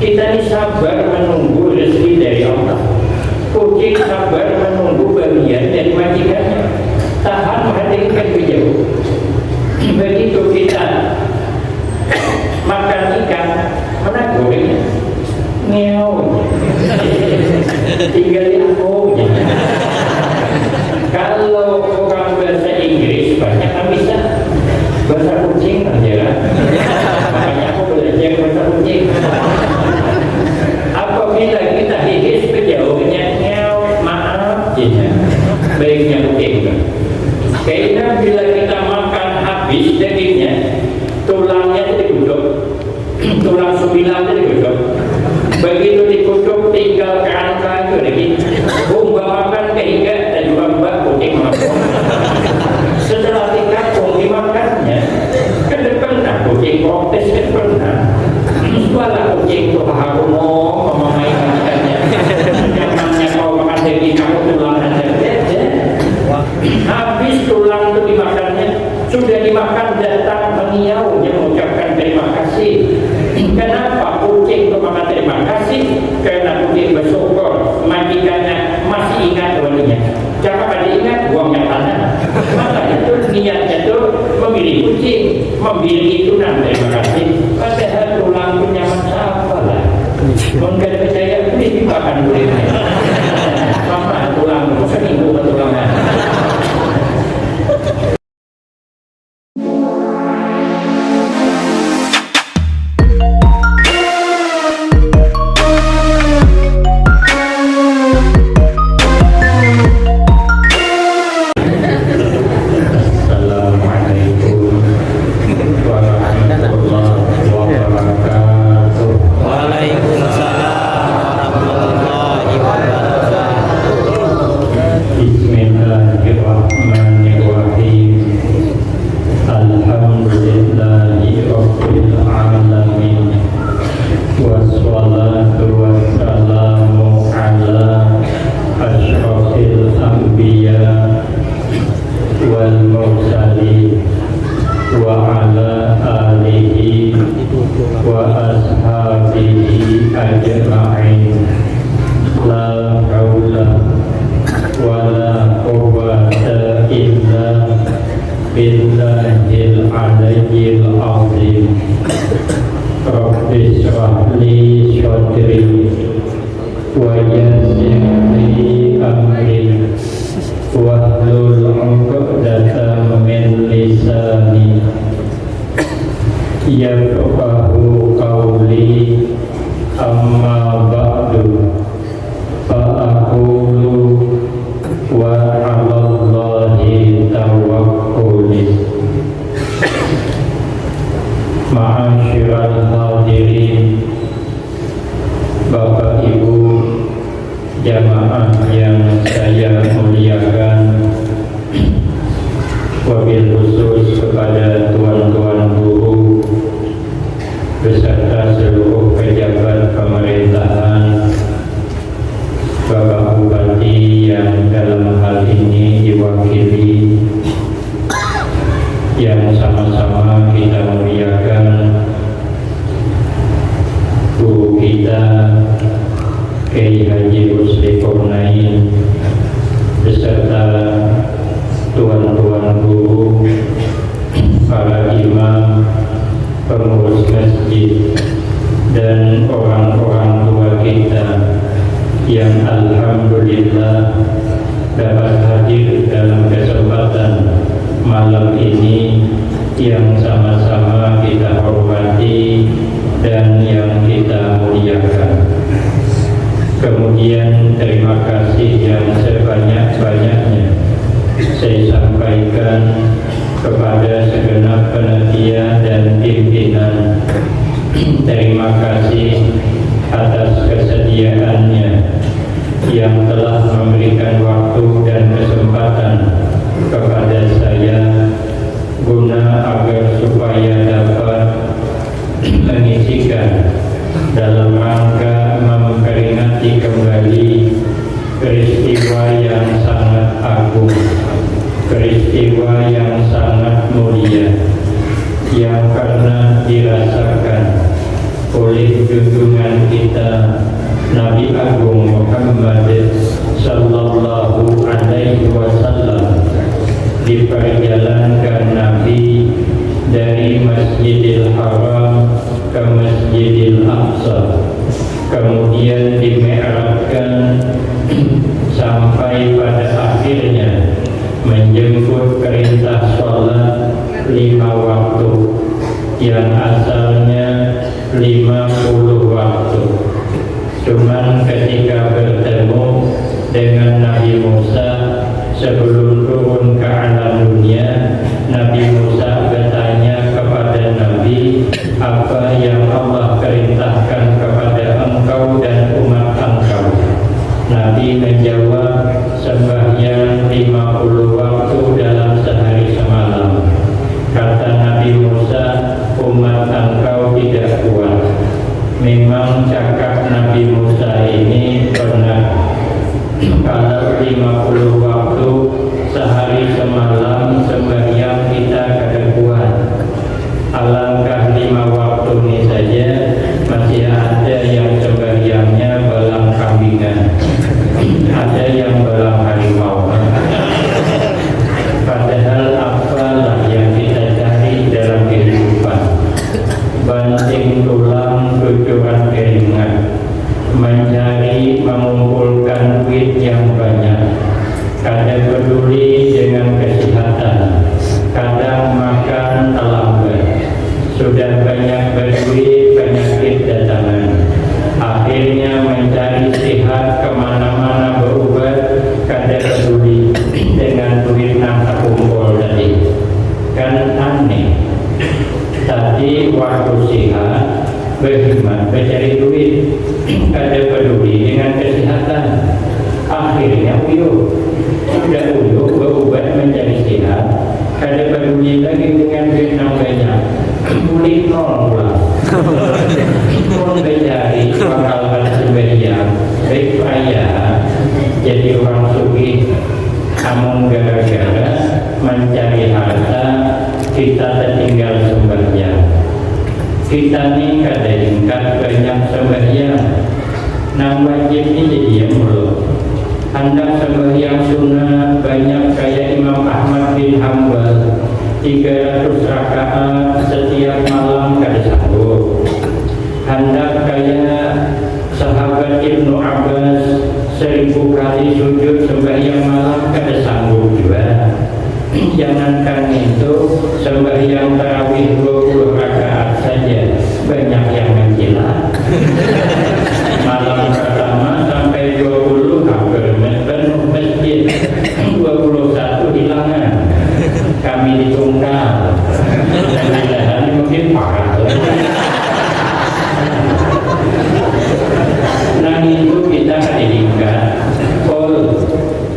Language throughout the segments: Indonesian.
Kita ini sabar menunggu rezeki dari Allah. Kucing sabar menunggu bagian dari majikannya. Tahan menghadirikan jauh. Begitu kita makan ikan, mana gorengnya? Ngeau. Tinggal di aku. Kalau orang bahasa Inggris banyak kan bisa bahasa kucing aja. Makanya aku belajar bahasa kucing. Apabila kita higis kejauhnya ngeau, maaf ya. Baiknya kucing. Karena bila kita makan habis dagingnya, tulangnya dikucuk, tulang sembilan dikucuk. Begitu dikucuk tinggal kerangka itu lagi. Bawa makan kehingga dan juga mbak kucing makan. Setelah dikapung dimakannya, kan pernah kucing protes kan pernah. Setelah kucing itu harumo memainkannya. Namanya kau makan daging kamu tulang ada. Habis tulang itu dimakannya, sudah dimakan datang mengiau yang mengucapkan terima kasih. Kenapa kucing itu makan terima kasih? Karena kucing bersyukur majikannya masih ingat walinya. Jangan pada ingat buangnya tanah. Maka itu niatnya itu memilih kucing, memilih tulang terima kasih. Padahal tulang punya masalah lah. Mungkin percaya ini dimakan boleh. Mama tulang, seminggu tulangan. yang karena dirasakan oleh junjungan kita Nabi Agung Muhammad Sallallahu Alaihi Wasallam, diperjalankan Nabi dari Masjidil Haram ke Masjidil Aqsa, kemudian dimi'rajkan sampai pada akhirnya menjemput perintah sholat 5 waktu yang asalnya 50 waktu. Cuman ketika bertemu dengan Nabi Musa sebelum turun ke alam dunia, Nabi Musa bertanya kepada Nabi, apa yang Allah perintahkan kepada engkau dan umat engkau? Nabi menjawab, sembahyang 50 waktu dalam sehari semalam. Kata Nabi Musa, umat engkau tidak kuat. Memang cakap Nabi Musa ini pernah, kalau 50 waktu sehari semalam sembahyang kita kada kuat. Alangkah 5 waktu ini saja masih ada yang sembahyangnya belang kambingan, ada yang belang harimau. Padahal apalah yang kita cari dalam kehidupan? Banting tulang tujuan keringat, mencari mengumpulkan duit yang banyak, kadang peduli dengan kesehatan, kadang makan terlambat, sudah banyak berduit penyakit datangan, akhirnya mencari sehat kemana-mana berobat, kadang peduli dengan duit yang terkumpul tadi. Kan aneh. Tadi waktu sehat berkhidmat, mencari duit, kada peduli dengan kesehatan. Akhirnya uyuh, sudah uyuh berobat mencari sehat, kada peduli lagi dengan duit yang banyak. Kulit nol pula. Pun mencari bakal sembahyang, baik payah jadi orang sugih. Namun gara-gara mencari harta, kita tertinggal sembahyang. Kita ni kada ingkat banyak sembahyang. Nang wajib ni jadi yang belum. Hendak sembahyang sunnah banyak kayak Imam Ahmad bin Hanbal, 300 rakaat setiap malam kada sanggup. Hendak kayak sahabat Ibnu Abbas 1000 kali sujud sembahyang malam kada sanggup juga. Jangankan itu, sembahyang tarawih 20 rakaat saja banyak yang menjilat. Malam pertama sampai 20 hampir penuh masjid, 21 hilangan. Kami ditunggal. Mudah-mudahan mungkin parah. Nah itu kita kadang-kadang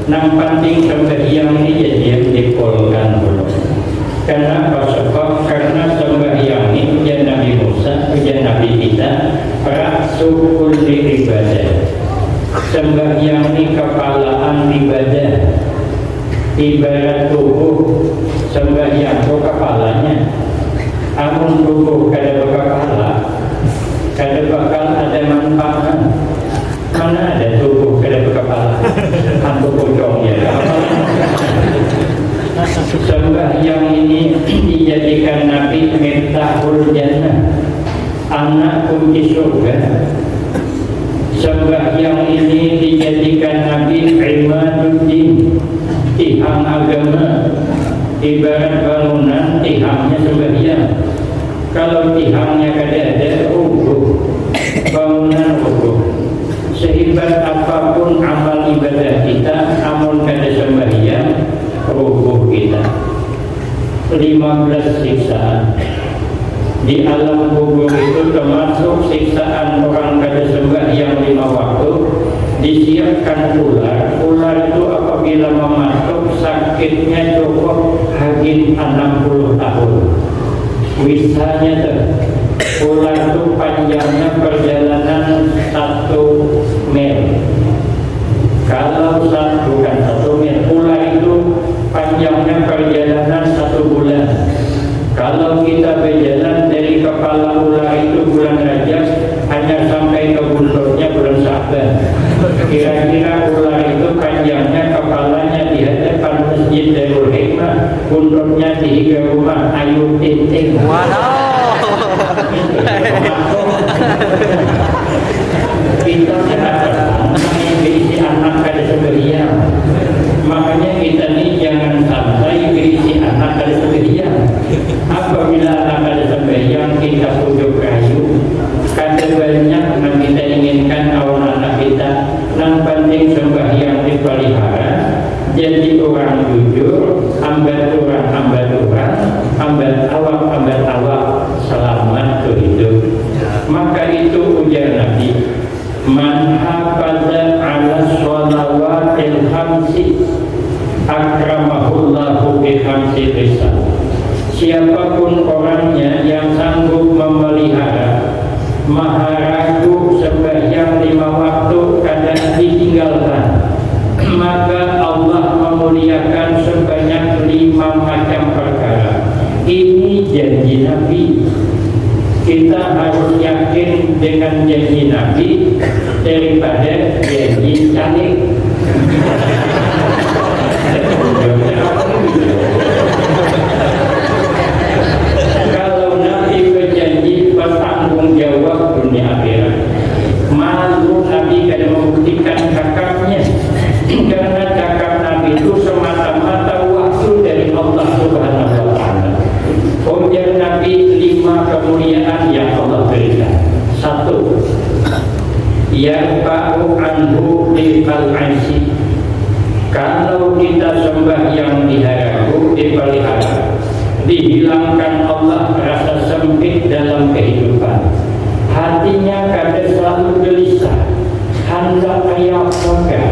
nang penting sembahyang ini jadi yang dipolkan dulu. Kenapa? Sebab karena sembahyang ini ujian Nabi Musa, ujian Nabi kita, rasul ibadah. Sembahyang ini kepalaan ibadah. Ibarat tubuh, sembahyang itu kepalanya. Amun tubuh kada berkepala, kada bakal ada manfaat. Mana ada tubuh kada berkepala? Hantu pocong ya. Sembahyang ini dijadikan Nabi miftahul jannah, anak kunci surga. Sembahyang ini dijadikan Nabi imaduddin, tihang agama. Ibarat bangunan, tihangnya sembahyang. Kalau tihangnya kada ada, bangunan rubuh. Sehebat apapun amal ibadah kita, namun kada sembahyang, rubuh kita. 15 siksaan di alam kubur itu termasuk siksaan orang kada sembahyang 5 waktu. Disiapkan ular itu apabila memasuk sakitnya cukup hagin 60 tahun. Wisanya ular itu panjangnya perjalanan 1 mil. Kalau bukan 1 mil, ular itu panjangnya perjalanan 1 bulan. Kalau kita berjalan dari kepala ular itu bulan Rajab Ka'bah. Kira-kira ular itu panjangnya kepalanya di hadapan Masjid Darul Hikmah, buntutnya di rumah Ayu Ting. Kita berisi anak kada seberian. Makanya kita ini jangan santai berisi anak kada seberian. Apabila anak kada seberian kita pujuk kayu, kada banyak yang kita inginkan awal anak kita. Yang penting sembahyang dipelihara, jadi orang jujur, ambat orang, ambat awak selamat hidup. Maka itu ujar Nabi, man hafaza ala sholawatil khamsi akramahullahu bi khamsi rizal. Siapapun orangnya yang sanggup memelihara maharagu sembahyang 5 waktu kadang ditinggalkan, maka Allah memuliakan sebanyak 5 macam perkara. Ini janji Nabi. Kita harus yakin dengan janji Nabi daripada janji caleg. Kalau Nabi berjanji bertanggung jawab dunia akhirat, malu Nabi kan membuktikan cakapnya. Karena cakap Nabi itu semata-mata waktu dari Allah Subhanahu wa Ta'ala. Ujar Nabi 5 kemuliaan yang Allah berikan. 1. Yarfa'u anhu lifal ansi. Kalau kita sembah yang dipelihara, dihilangkan Allah rasa sempit dalam kehidupan. Hatinya kadang selalu gelisah, hendak kayak surga,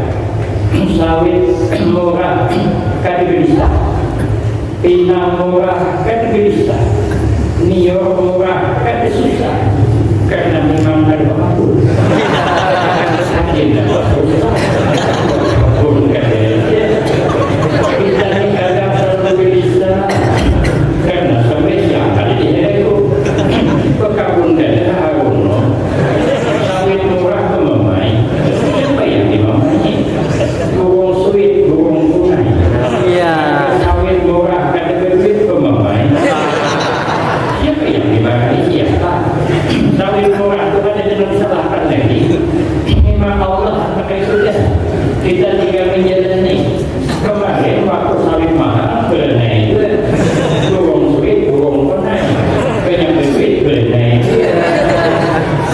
sawit murah kadang gelisah, pinang murah kadang gelisah, nior murah kadang susah, karena memang ada makhluk. Kita ni kadang selalu gelisah karena sampai siang ada di itu pekabun dada harun sawit murah kemamai apa yang dimamai burung suwit burung punai sawit murah kada berbit kemamai siapa yang dimarahi siapa sawit murah itu ada jangan salahkan lagi memang Allah pakai sudah kita tinggal menjalani. Kemarin waktu sawit mahal berenai itu burung suwit burung punai banyak duit berenai.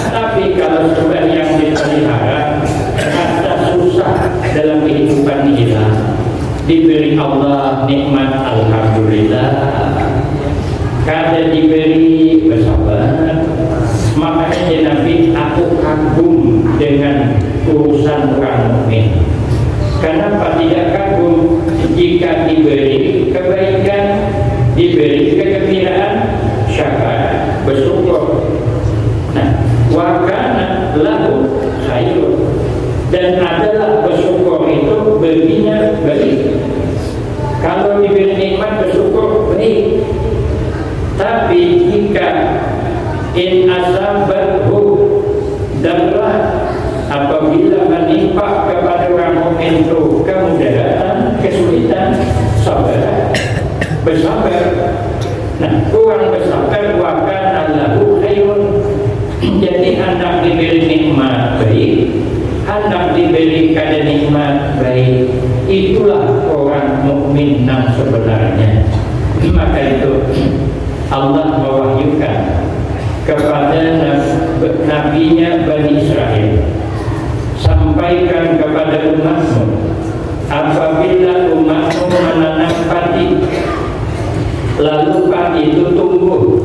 Tapi kalau sudah yang dipelihara rasa susah dalam kehidupan kita, diberi Allah nikmat alhamdulillah, kada diberi bersabar. Makanya Nabi, aku kagum dengan urusan orang mukmin. Kenapa tidak kagum? Jika diberi kebaikan, diberi kegembiraan, syakar, bersyukur. Nah, wakana lahu khairun, dan adalah bersyukur itu baginya baik. Kalau diberi nikmat bersyukur baik. Tapi jika in asabathu darah, apabila menimpa kepada orang mukmin itu kemudaratan, kesulitan, sabar, bersabar. Nah, kurang bersabar wakan Allahu khairun. Jadi hendak diberi nikmat baik, hendak diberi kada nikmat baik. Itulah orang mukmin yang sebenarnya. Maka itu Allah mewahyukan kepada nabinya Bani Israel, sampaikan kepada umatmu, apabila umatmu menanam padi, lalu padi itu tumbuh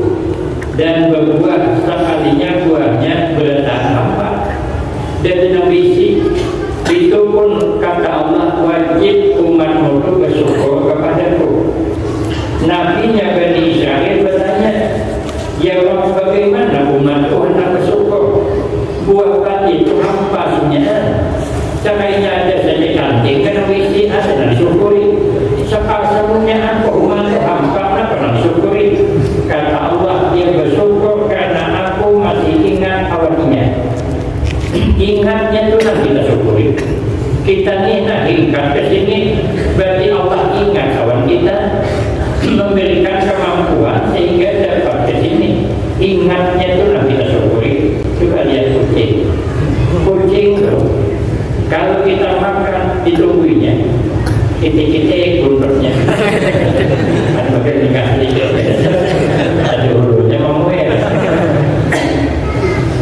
dan berbuah, sekalinya buahnya bertahan apa dan bisi, itu pun kata Allah wajib umatmu itu bersyukur kepadaku. Nabinya Bani Israel bertanya, ya Allah, bagaimana umat Tuhan nak bersyukur? Buah padi itu hampa sunnah. Cakainya ada saja cantik, kena wisi ada nak syukuri. Sekarang aku umat itu hampa, nak pernah syukuri. Kata Allah, dia bersyukur karena aku masih ingat awalnya. Ingatnya itu nanti kita syukuri. Kita nih ingat ke sini, berarti Allah ingat kawan kita, memberikan kemampuan sehingga dapat ke sini. Ingatnya itu nanti kita syukuri. Coba lihat kucing. Kucing tuh, kalau kita makan ditungguinya, kita gulurnya. Ada bagian nikah sedikit. Ada hulunya ngomongnya.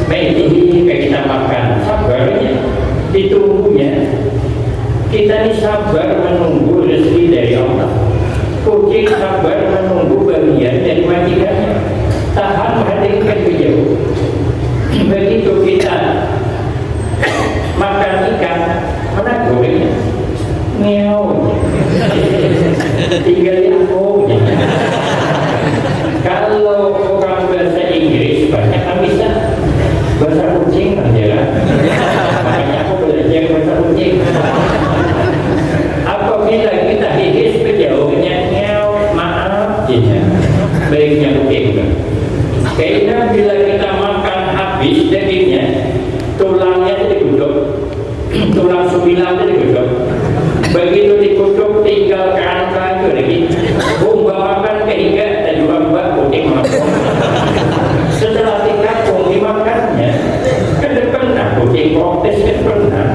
Baik, kayak kita makan, sabarnya, ditunggunya. Kita ini sabar menunggu rezeki dari Allah. Kucing sabar menunggu bagian dari majikannya. Tahan menghadirkan beliau. Begitu kita makan ikan, mana gorengnya? Meow. Tinggal di aku. Kalau orang bahasa Inggris banyak kan bisa bahasa kucing kan ya. Makanya aku belajar bahasa kucing. Apabila kita hihis kejauhnya meow, maaf ya. Baiknya kucing. Karena bila kita makan habis dagingnya, tulangnya digudok, tulang sembilan digudok. Begitu dikutuk tinggal kerangka itu lagi. Bawakan ke iga dan juga mbak kucing makan. Setelah dikapung dimakannya, kan pernah kucing protes kan pernah.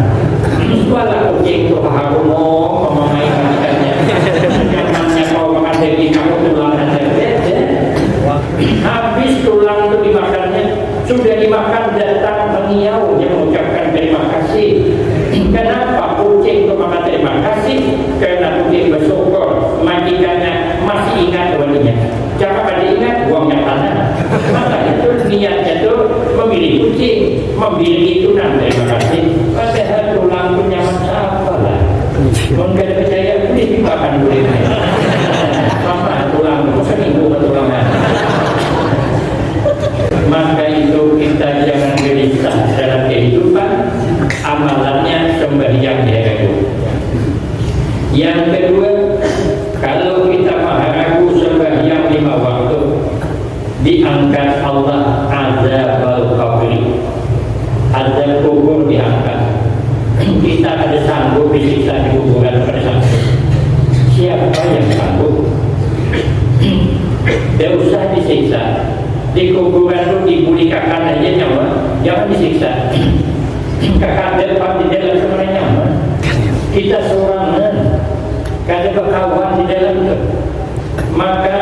Setelah kucing itu harumo memakai ikannya. Namanya kau makan daging kamu tulang dan habis tulang itu dimakannya, sudah dimakan datang mengiau yang mengucapkan terima kasih. Kenapa kucing itu makan terima kasih? Karena kucing bersyukur majikannya masih ingat kepadanya. Jangan pada ingat buangnya tanah. Maka itu niatnya itu memilih kucing, memilih tulang terima kasih. Padahal tulang punya masalah lah. Mungkin percaya boleh dimakan boleh. Mama tulang itu seminggu bertulangan. Maka itu kita jangan gelisah dalam kehidupan. Amalannya sembahyang dia ragu. Yang kedua, kalau kita ragu sembahyang 5 waktu, diangkat Allah azabul qabri. Azab kubur diangkat. Kita ada sanggup disiksa di kuburan pada siapa yang sanggup? Tidak usah disiksa. Di kuburan itu dibuli kakak aja nyawa, jangan disiksa. Kakak depan di dalam semuanya nyaman. Kita sorangan, kada berkawan di dalam itu. Maka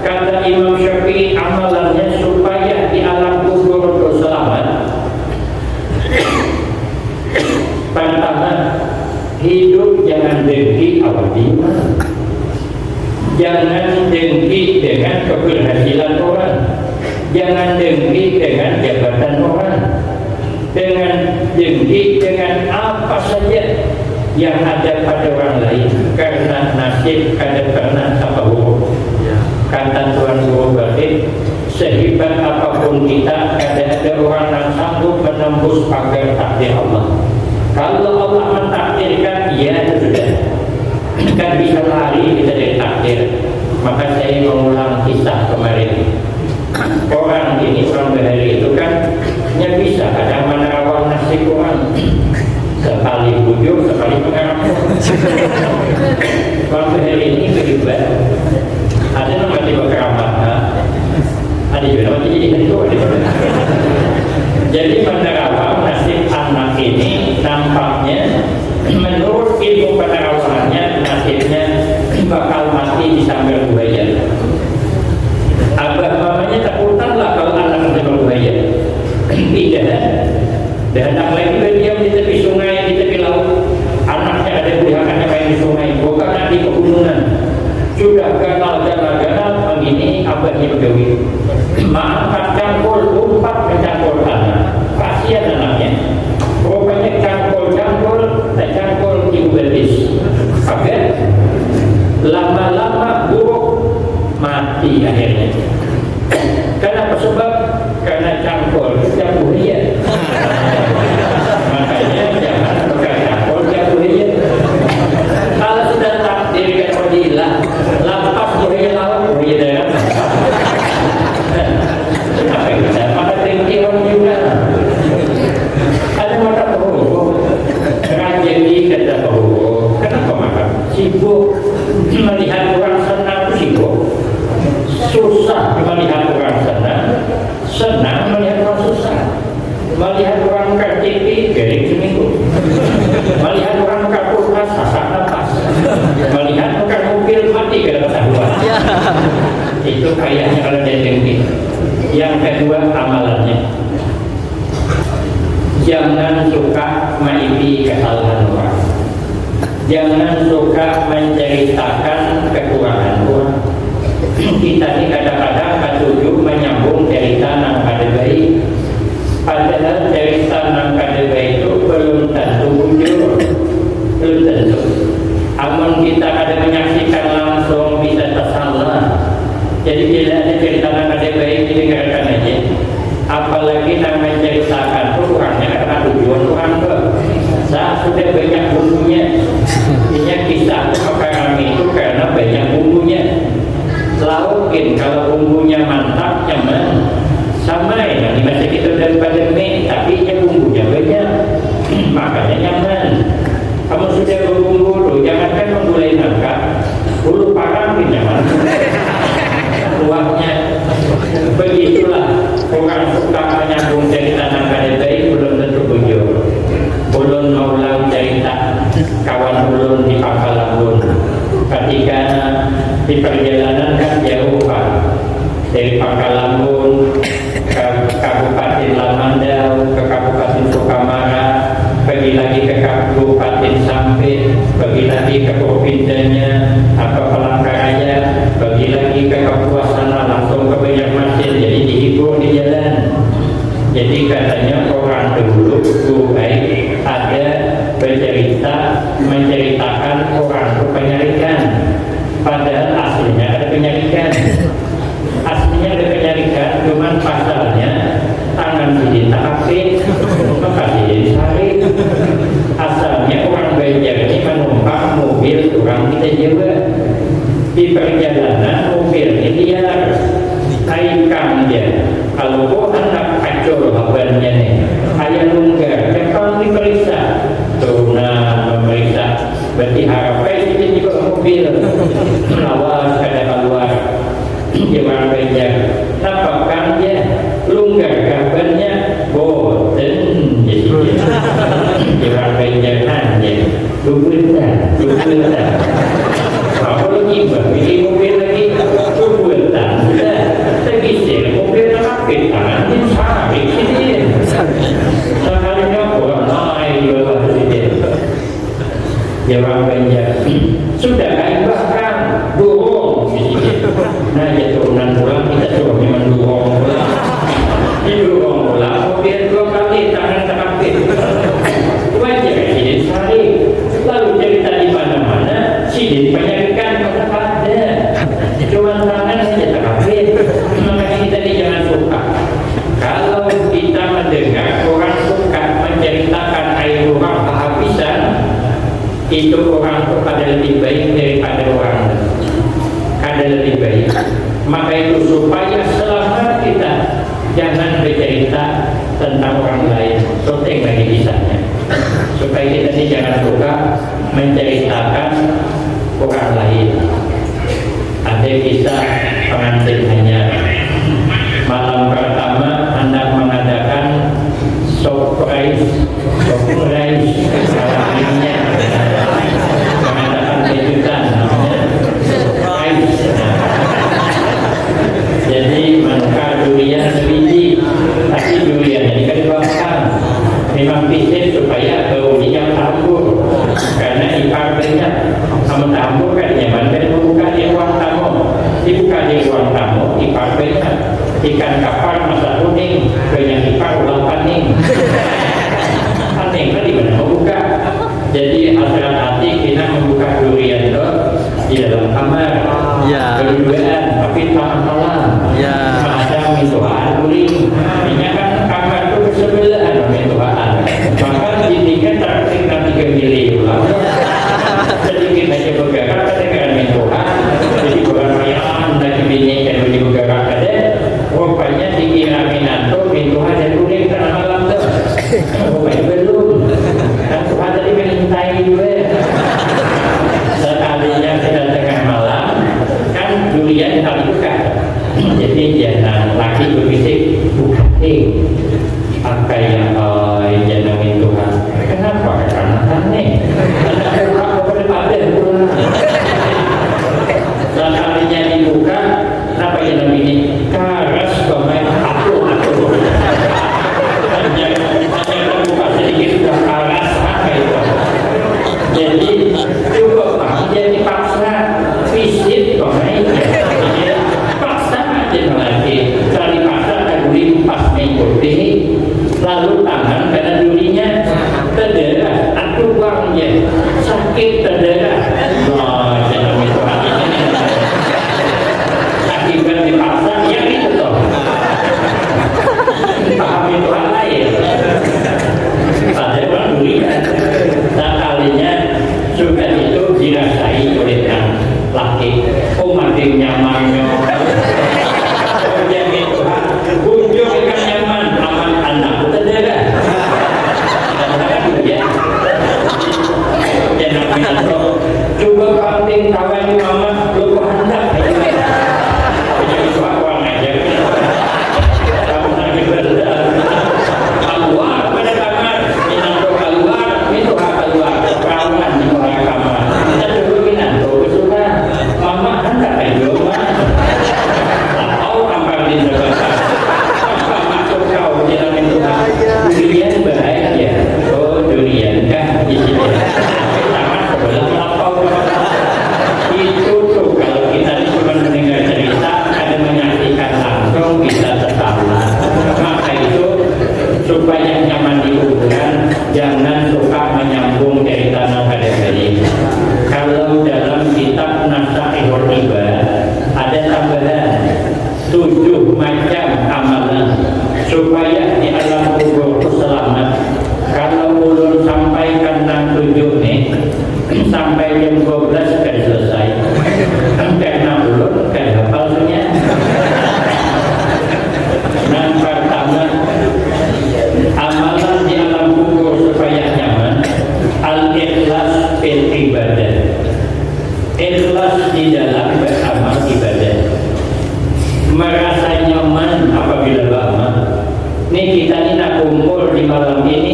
kata Imam Syafi'i amalannya supaya di alam kubur itu selamat. Pertama, hidup jangan dengki awal iman. Jangan dengki dengan keberhasilan orang. Jangan dengki dengan jabatan orang. Dengan dengki dengan apa saja yang ada pada orang lain, karena nasib kada pernah apa buruk. Kata Tuhan Guru Batik, sehebat apapun kita, kada ada orang yang sanggup menembus pagar takdir Allah. Kalau Allah mentakdirkan, ya sudah, kan bisa lari kita dari takdir. Maka saya mengulang kisah kemarin. Orang ini, orang bahari itu kan nya bisa kadang menerawang nasib orang, sekali bujur, sekali pengaruh. Orang bahari ini berubah. Ada nama tiba keramat, ada juga nama jadi itu. Jadi menerawang nasib anak ini nampaknya menurut ilmu penerawangannya nasibnya bakal mati di sambil buaya. Abah mamanya takutanlah kalau anak itu berbahaya. Tidak. Dan anak lagi berdiam di tepi sungai, di tepi laut. Anaknya ada pilihannya main di sungai, bukan di pegunungan. Sudah gagal begini, abahnya begawi. Maaf, cangkul umpat mencangkul tanah. Kasihan anaknya. Pokoknya cangkul, tak cangkul ibu betis. Oke? Lama-lama buruk, mati akhirnya. Kenapa? Sebab karena cangkul jahuliyah. Makanya jangan pakai cangkul jahuliyah. Kalau sudah takdir fadilah, lapas boleh laut boleh dalam. Apa kita maka tinggi orang juga. Melihat orang ke TV, kering seminggu. Melihat orang ke kulkas, sesak nafas. Melihat ke mobil, mati gara ketahuan. Itu kayaknya kalau dendeng kita. Yang kedua, amalannya. Jangan suka mengikuti kesalahan orang. Jangan suka menceritakan kekurangan orang. Kita ini kadang-kadang ketujuh menyambung cerita nang kada baik. Padahal cerita nang kada baik itu belum tentu jujur, belum tentu. Amun kita kada menyaksikan langsung bisa tersalah. Jadi tidak ada cerita nang kada baik didengarkan aja. Apalagi nang menceritakan itu orangnya karena tujuan orang ke. Saya sudah banyak bumbunya. Ini kisah maka kami itu karena banyak bumbunya. Laukin kalau bumbunya mantap nyaman sama ya di masa kita daripada mie tapi ya bumbunya banyak makanya nyaman. Kamu sudah berbumbu loh, jangankan memulai nangka bulu parang pun nyaman. Kuahnya begitulah orang suka menyambung cerita nangka baik belum tentu bujur. Ulun maulang cerita kawan ulun di Pangkalambun ketika di perjalanan kan jauh Pak, dari Pangkalambun ke Kabupaten Lamandau, ke Kabupaten Sukamara, pergi lagi ke Kabupaten Sampit, pergi lagi ke provinsinya atau Palangkaraya, pergi lagi ke Kapuasana, langsung ke Banjarmasin, jadi dihibur di jalan. Jadi katanya orang dulu baik ada bercerita menceritakan orang itu penyarikan, padahal aslinya ada penyarikan. Aslinya ada penyarikan, cuman pasalnya tangan sidin takapin, maka sidin sari. Asalnya orang Banjar ini menumpang mobil orang kita Jawa. Di perjalanan mobil ini dia aikam dia. Kalau kau anak kacau habannya nih, ayah lunggar, jangan diperiksa. Turunan memeriksa, berarti harapan itu juga mobil. Awas kada keluar. Jangan banyak. Nampakkan dia lunggar kabarnya, boten. Jangan banyak aja. Lupa. Apa lagi? Bagi mobil lagi. Lupa. Tergisir mobil nakapit tangan ini sarik sini. Sekalinya orang naik di bawah sini. Jangan banyak. Sudah kain bahkan dorong di sini. Nah, turunan pulang kita coba memang dorong pulang. Didorong pulang mobil 2 kali tangan nakapit. Wajar sini sarik. Lalu cerita di mana-mana sidin penyarikan pada ada. Cuma tangan saja nakapit. Makanya kita jangan suka. Kalau kita mendengar orang suka menceritakan air orang kehabisan, itu orang itu ada lebih baik daripada orang ada lebih baik. Maka itu supaya selamat kita jangan bercerita tentang orang lain. Soting lagi kisahnya. Supaya kita jangan suka menceritakan orang lain. Ada kisah pengantin hanya malam pertama hendak mengadakan surprise ini mengadakan kejutan namanya surprise. Jadi maka durian sebiji, tapi durian ini kan dibakar memang bisnis supaya baunya campur karena ipar banyak. Kamu campur kan nyaman kan membuka di ruang tamu, dibuka di ruang tamu ipar banyak. Ikan kapar masa kuning, banyak ipar ulang paning. Paning kan di mana membuka. Jadi hasrat hati kita membuka durian itu di dalam kamar. Berduaan, tapi tahan malam. Ada mintuan duri. Ini kan kamar itu sebelahan mintuan. Maka jadikan terakhir nanti kembali ulang. Sedikit aja bergerak, ketika mintuan. Jadi bergerak dan kembali dan bergerak ada. Rupanya dikira Minato mintuan dan kuning tengah malam tu. Rupanya belum. Dan Tuhan tadi mengintai juga. Sekalinya kita tengah malam, kan durian kali buka. Jadi jangan lagi berbisik buka apa yang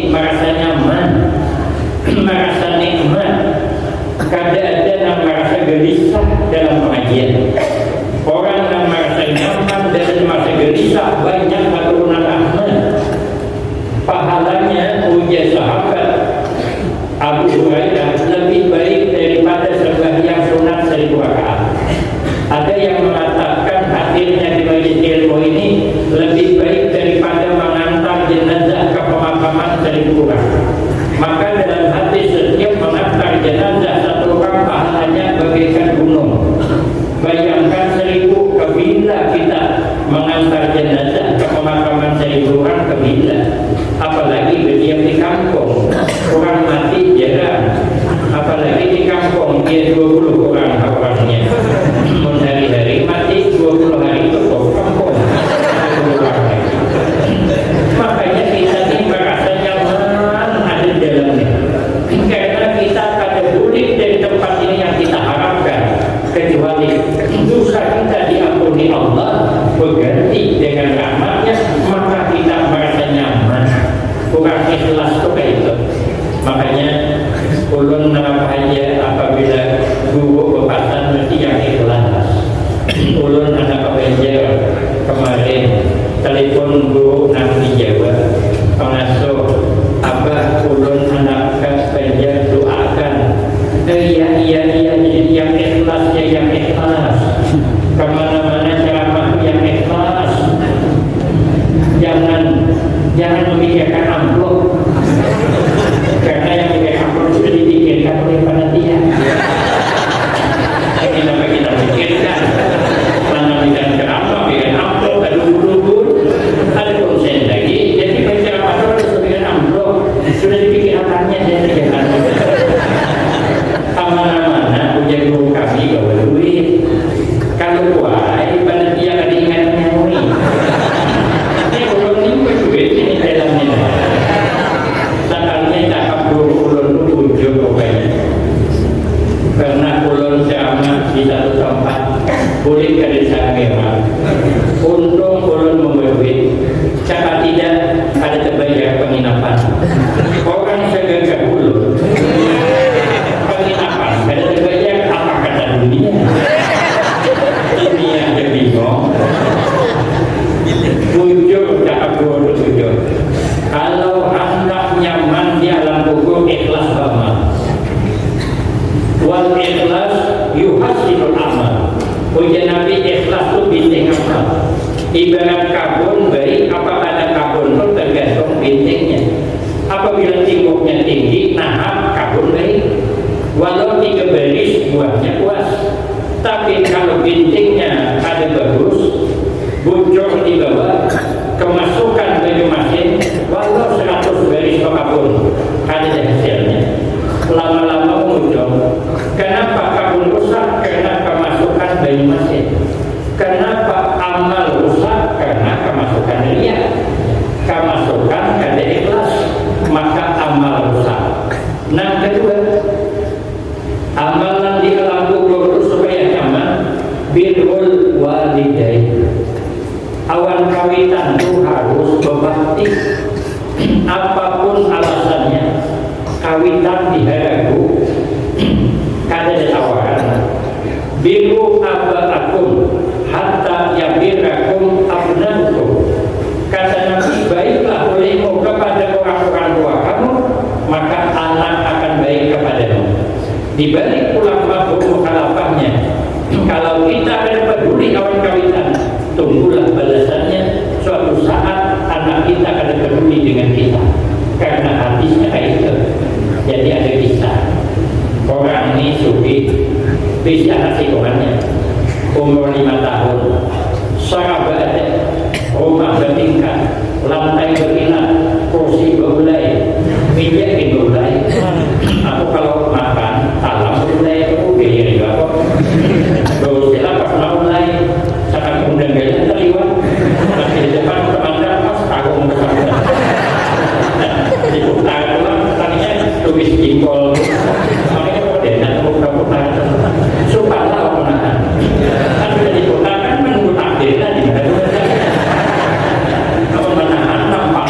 ini merasa nyaman, merasa nikmat, kada ada yang merasa gelisah dalam pengajian. Orang yang merasa nyaman dan merasa gelisah banyak keturunan Ahmad. Pahalanya ujar sahabat Abu Hurairah lebih baik daripada sembahyang sunat 1000 rakaat. Ada yang mengatakan hadirnya di majelis ilmu ini lebih baik daripada mengantar jenazah ke pemakaman 1000 orang. Maka dalam hati setiap mengantar jenazah satu orang pahalanya bagaikan gunung. Bayangkan 1000 kabila kita mengantar jenazah ke pemakaman 1000 orang kabila. Apalagi berdiam di kampung, orang mati jarang. Apalagi di kampung dia 20 orang orangnya. Hari-hari mati 20 hari itu kampung. Makanya kita ini merasa nyaman ada di dalamnya. Karena kita pada boleh dari tempat ini yang kita harapkan. Kecuali dosa kita diampuni Allah berganti dengan rahmatnya, maka kita merasa nyaman. Kurang ikhlas itu kayak itu. Makanya ulun nama aja apabila guru berpasan mesti yang ikhlas. Ulun anak pengajar kemarin telepon guru nang di Jawa pengasuh abah ulun anak pengajar doakan iya yang ikhlas ya yang ikhlas kemana-mana ceramah yang ikhlas jangan memikirkan amplop karena yang memikirkan amplop sudah dipikirkan oleh panitia. Kenapa kita pikirkan mana bikin ceramah bikin amplop ada bulu-bulu ada konsen lagi jadi ceramah itu harus bikin amplop sudah dipikir akannya dan kerjaan kemana-mana punya guru kami bawa duit kalau kuai panitia kan diingatnya mui ini ulun ini berduit ini dalamnya sakalnya cakap guru ulun itu tujuh pokoknya karena ulun ceramah di satu tempat boleh ke desa merah untung ulun membawa duit cakap tidak ada terbayar penginapan orang segagah ulun penginapan ada terbayar apa kata dunia ini yang dia bingung tujuh cakap guru tujuh kalau hendak nyaman di alam kubur ikhlas banget wal ikhlas yuhasinul amal. Ujian Nabi ikhlas itu binting amal. Ibarat kabun baik, apa ada kabun itu tergantung bintingnya. Apabila tingkuknya tinggi, nah kabun baik. Walau 3 baris buahnya puas. Tapi kalau bintingnya ada bagus, bocor di bawah, kemasukan baju mesin, walau 100 baris kabun ada hasilnya. Lama-lama muncul. Kenapa kabun rusak? Karena kemasukan bayi mesin. Kenapa amal rusak? Karena kemasukan riya. Kemasukan kada ikhlas, maka amal rusak. Nah kedua, amalan di alam kubur supaya nyaman, birrul walidain. Awan kawitan itu harus berbakti. Apapun alasannya. Kawitan diharagu kada ada tawaran biru abaakum hatta yabirakum abnakum kata Nabi baiklah olehmu kepada orang-orang tua kamu maka anak akan baik kepadamu dibalik ulama hukum kalafahnya kalau kita akan peduli kawan kawitan tunggulah balasannya suatu saat anak kita akan peduli dengan kita karena hadisnya kayak itu. Jadi ada kisah orang ini sufi bisa kasih komannya umur 5 tahun sahabat rumah bertingkat lantai berkilat kursi berbulai minyak berbulai aku kalau makan talam berbulai itu biaya juga kok terus pas mau mulai sangat undang gaya terliwat masih di depan teman-teman pas aku mau diputar ulang tadinya tulis jempol makanya kalau dia nak buka-buka supaya menahan kan sudah diputar kan menunggu takdir tadi kalau menahan nampak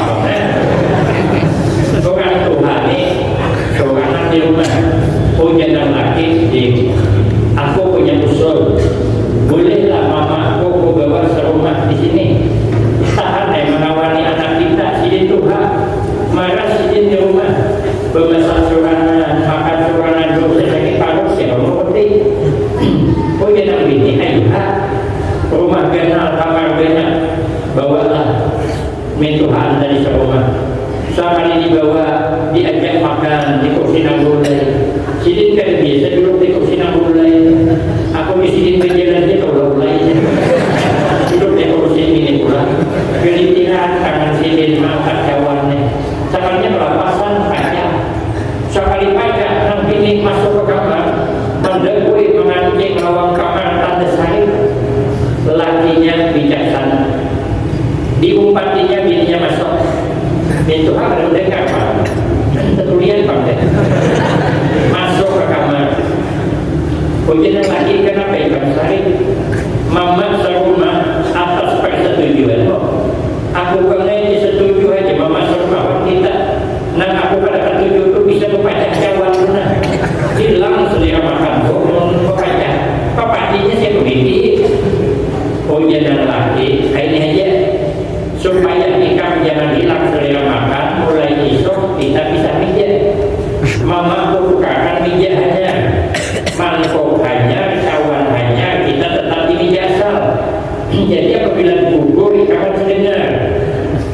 sekali dibawa diajak makan di kursi nagulai. Sidin kan biasa duduk di kursi nagulai. Aku di sini berjalannya kalau mulai duduk di kursi ini pula. Gelintiran tangan Sidin mengangkat cawannya. Sabarnya berlapasan pajak. Sekali pajak nanti ini masuk ke kamar, mendekui mengancing lawang kamar tanda saya. Lakinya bijaksana. Diumpatinya bininya masuk. Itu ada mendengar Pak. Kemudian Pak masuk ke kamar. Ujian lagi kenapa Ikan Sari? Mama serumah atas persetujuan. Aku pengen disetujui aja Mama serumah kita. Nah aku pada ketujuh itu bisa membaca jawab benar. Hilang selera makan. Membaca. Papatinya saya begini. Ujian lagi ini aja. Supaya ikan jangan hilang selera makan, mulai esok kita bisa pijat. Mama bukakan pijatannya, mangkok hanya, cawan hanya, kita tetap di jasal. Jadi apabila gugur ikan sedengar,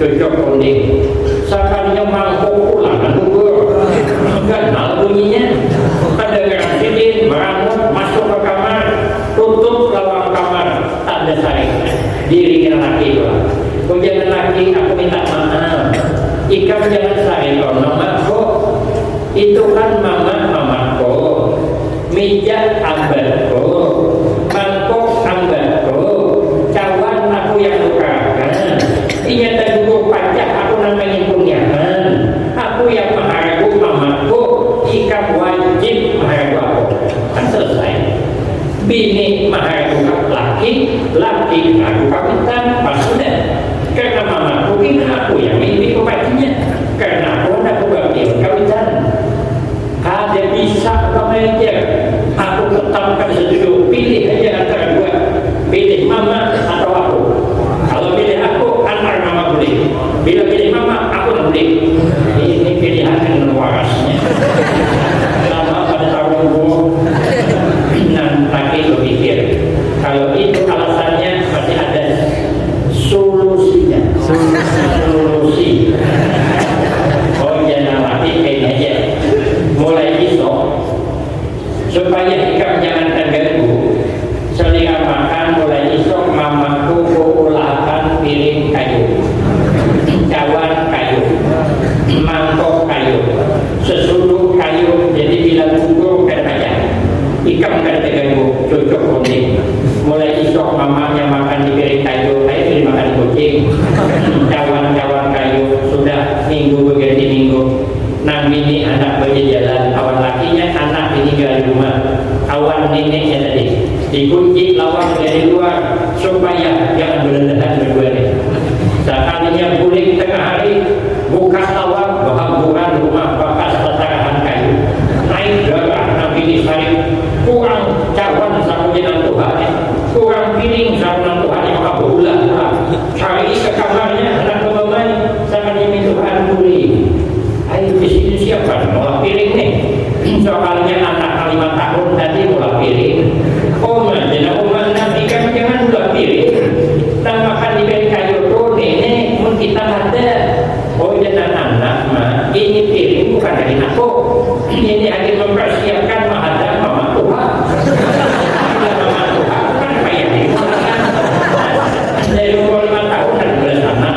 cocok konding. Sekalinya mangkok pulang gugur, kenal bunyinya. Pada Sidin merangut masuk ke kamar, tutup lawang kamar, tak ada saring. Dirinya laki itu. Jangan lagi aku minta maaf. Ikam jangan saya mamaku. Itu kan mamaku. Mijat ambatku. Mangkok ambatku. Cawan aku yang bukakan. Ingatan dulu pajak aku namanya punyahan. Aku yang menghargai mamaku. Ikam wajib menghargai aku. Kan selesai. Bini menghargai laki. Laki aku kawitan. Pas sudah. Karena mama mungkin aku yang milih pembacanya. Karena aku nak berbakti kawitan. Ada bisa meja. Aku tetapkan setuju. Pilih aja antara dua. Pilih mama atau aku. Kalau pilih aku, antara mama boleh. Bila pilih mama, aku tak boleh. Ini pilihan yang warasnya. Lama pada tahun laki berpikir. Kalau itu alasannya masih ada solusinya. Solusi. Oh jangan mati kayak aja. Mulai besok supaya ikan jangan terganggu. Selera makan mulai besok mamaku ulahkan piring kayu, cawan kayu, mangkok kayu, sesudu kayu. Jadi bila gugur kan aja. Ikan kan terganggu. Cocok kuning. Mulai besok mamanya makan di piring kayu, saya pilih makan di kucing. Cawan-cawan kayu sudah minggu berganti minggu. Nang bini anak berjalan, awan lakinya anak tinggal di rumah. Awan neneknya tadi dikunci lawang dari luar supaya jangan berlebihan berdua nih. Sekalinya pulang tengah hari buka lawang berhamburan rumah bekas tataran kayu. Naik darah nang bini sari kurang cawan sama jenang Tuhan. Kurang piring sama Tuhan yang maka berulang cari ke kamarnya anak kebamai sama demi Tuhan pulih. Ayo di sini siapa mau piring nih? Soalnya anak 5 tahun tadi mau piring. Oh jangan umat nabi kan jangan mau piring. Dan makan di piring kayu tuh nenek mun kita ada. Oh jangan anak mah ini piring bukan dari aku. Ini akan mempersiapkan menghadap mama Tuhan. Dari umur 5 tahun dan bersama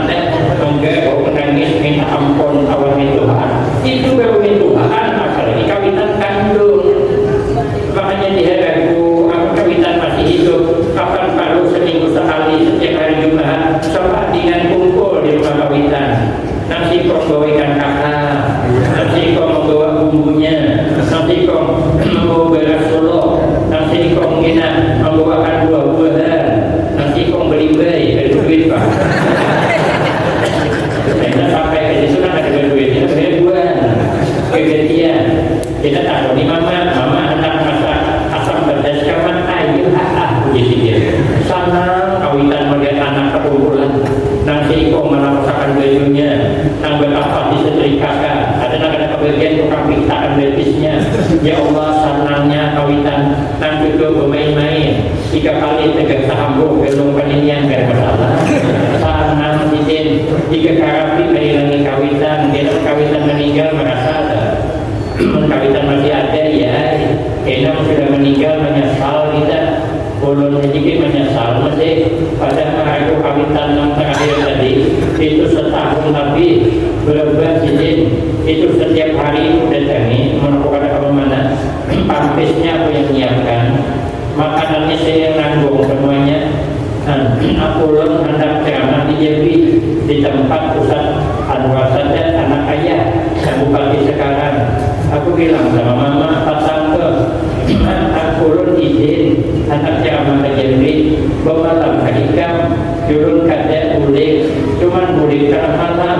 enggak menangis minta ampun awal Tuhan itu baru Tuhan apalagi kawitan kandung. Makanya dihadapu aku kawitan masih hidup kapan baru seminggu sekali setiap hari Jumat sempat dengan kumpul di rumah kawitan. Nanti kau bawa ikan kakak, nanti kau membawa bumbunya, nanti kau membawa beras solo, nanti kau mungkin membawakan buah-buahan, nanti kau beli bayi duit Pak. Kita sampai ke situ kan ada duitnya ribuan. Kemudian kita tahu di mama anak masak asam pedas kawan ayo di sini. Sana kawitan melihat anak kekumpulan. Nanti kau merasakan bajunya, nang betapa disetrikakan. Ada nak kebagian tukang pintaan betisnya. Ya Allah senangnya kawitan. Nang itu bermain-main 3 kali tegak sahambung belum peninian bermasalah. Sanang Sidin jika karapi mengilangi kawitan, kita kawitan meninggal merasa ada, kawitan masih ada ya, enam sudah meninggal menyesal kita, ulun sedikit menyesal masih pada merayu kawitan yang terakhir tadi itu setahun lebih berubah Sidin itu setiap hari datangi menemukan kamu mana pampisnya aku yang nyiapkan, makanannya saya yang nanggung semuanya. Aku ulun hendak ceramah di Jambi di tempat pusat Anwar saja anak ayah yang bupati sekarang. Aku bilang sama mama pasang ke aku ulun izin hendak ceramah ke Jambi bawa malam kadikam jurun kada boleh cuman boleh karena malam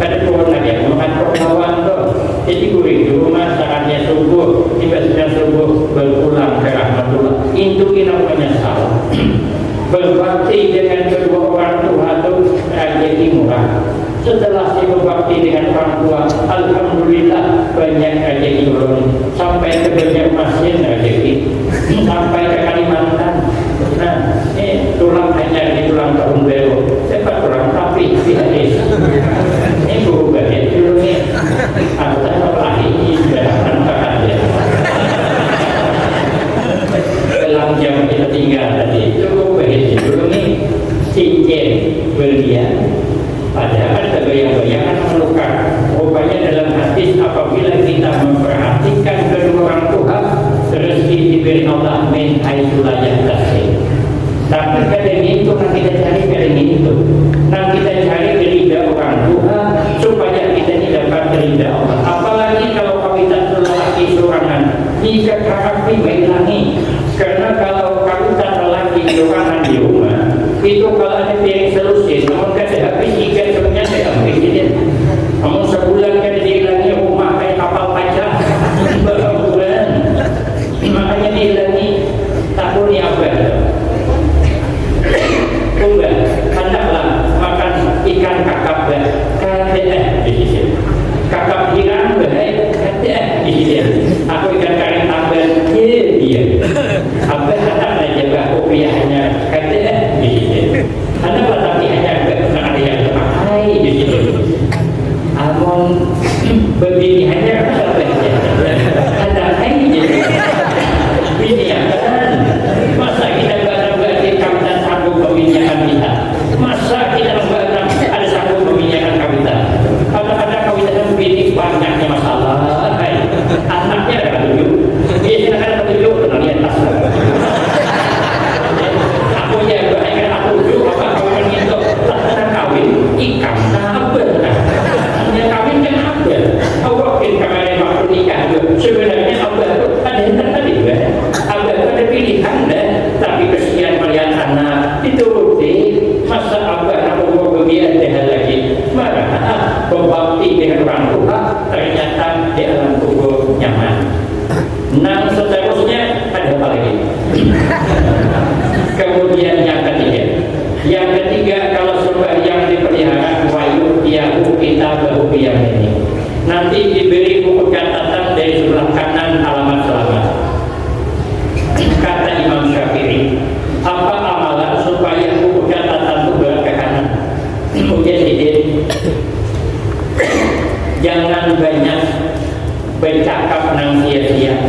kada turun lagi makan perlawan tuh jadi gue di rumah saatnya subuh tiba-tiba subuh berpulang ke rahmatullah itu kita menyesal berbakti dengan kedua orang tua itu jadi murah. Setelah saya berbakti dengan orang tua, alhamdulillah banyak rezeki ulun. Sampai ke Banjarmasin rezeki, sampai ke Kalimantan. Nah, tulang hanya di tulang tahun baru. Cepat tulang tapi di hadis. Ini guru bagian dulu nih. Aku tak tahu lagi sudah antara dia. Dalam jam kita tinggal tadi cukup begitu dulu nih cincin berlian padahal terbayang-bayangan melukat. Rupanya dalam hadis apabila kita memperhatikan kedua orang tua rezeki diberi Allah min haitsu la yahtasib. Tapi kadang itu yang kita cari kadang itu yang kita cari ridha orang tua supaya kita ini dapat ridha Allah. Apalagi kalau kawitan lelaki sorangan jika karapi menghilangi. Karena kalau kawitan lelaki sorangan di rumah itu kalau ada piring selusin namun kada habis ikan semuanya saya ambil dia namun sebulan kada dihilangi rumah kayak kapal pajak berbulan makanya dihilangi tahun ni apa kumba hendaklah makan ikan kakap kada di sini kakap hilang bahaya kada di sini aku ikan kari tambah dia apa hendaklah jaga kopiahnya kada di sini hendaklah tapi hanya ada yang terpakai di sini amun begini hanya ada hai jadi ini ya kan masa kita berarti kawitan sanggup peminjaman kita masa kita ada sanggup peminjaman kawitan kadang-kadang kawitan begini banyaknya masalah anaknya ada ketujuh biasanya ada ketujuh pernah lihat tas aku jaga aku tujuh apa kawitan itu tak kawin ikan apa yang kawin kan apa Allah kemarin waktu nikah sebenarnya Allah itu ada yang tadi Allah itu ada pilihan tapi kesian melihat anak dituruti masa Allah nak bawa dia ada lagi marah berbakti dengan orang tua ternyata di alam kubur nyaman. Nah seterusnya ada apa lagi? Kemudian yang ketiga kalau sembahyang dipelihara wayu tiahu kita bahu ini nanti diberi buku catatan dari sebelah kanan alamat selamat. Kata Imam Syafi'i apa amalan supaya buku catatan itu bergerak ke kanan? Kemudian jangan banyak bercakap nang sia-sia.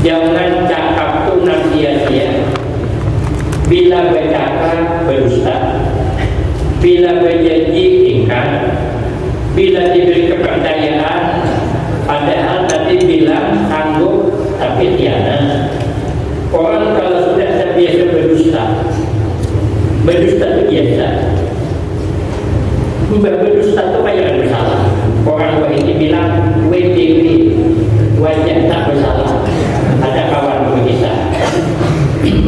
Jangan cakap tu nang sia-sia. Bila bercakap berdusta, bila berjanji ingkar, bila diberi kepercayaan padahal tadi bilang sanggup tapi tiada. Orang kalau sudah terbiasa berdusta itu biasa. Berdusta itu kayak bersalah. Orang Wahidi bilang WTW wajah tak bersalah. Ada kawan begitu.